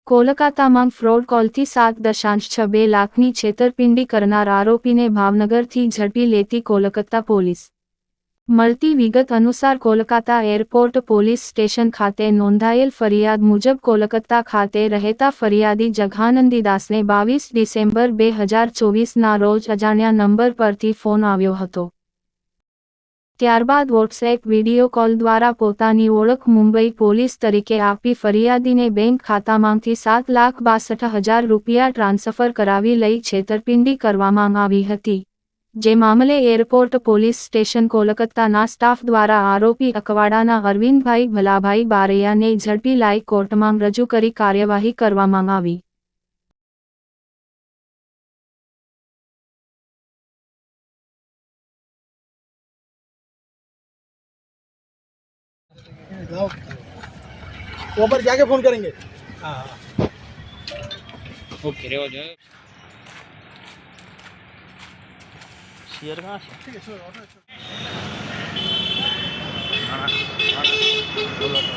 કોલકાતામાં ફ્રોડ કોલથી 7.62 લાખની છેતરપિંડી કરનાર આરોપીને ભાવનગરથી ઝડપી લેતી કોલકાતા પોલીસ। મળતી વિગત અનુસાર કોલકાતા એરપોર્ટ પોલીસ સ્ટેશન ખાતે નોંધાયેલ ફરિયાદ મુજબ કોલકાતા ખાતે રહેતા ફરિયાદી જઘાનંદીદાસને 22 ડિસેમ્બર 2024ના રોજ અજાણ્યા નંબર પરથી ફોન આવ્યો હતો। ત્યારબાદ વોટ્સએપ વિડીયો કોલ દ્વારા પોતાની ઓળખ મુંબઈ પોલીસ તરીકે આપી ફરિયાદીને બેંક ખાતામાંથી 7,62,000 રૂપિયા ટ્રાન્સફર કરાવી લઈ છેતરપિંડી કરવામાં આવી હતી। જે મામલે એરપોર્ટ પોલીસ સ્ટેશન કોલકાતાના સ્ટાફ દ્વારા આરોપી અકવાડાના અરવિંદભાઈ ભલાભાઈ બારૈયાને ઝડપી લાઈ કોર્ટમાં રજૂ કરી કાર્યવાહી કરવામાં આવી। वहाँ पर जाके फोन करेंगे। हाँ ओके रे हो जाए शेयर कहाँ से ठीक है श्योर ऑर्डर बोलो तो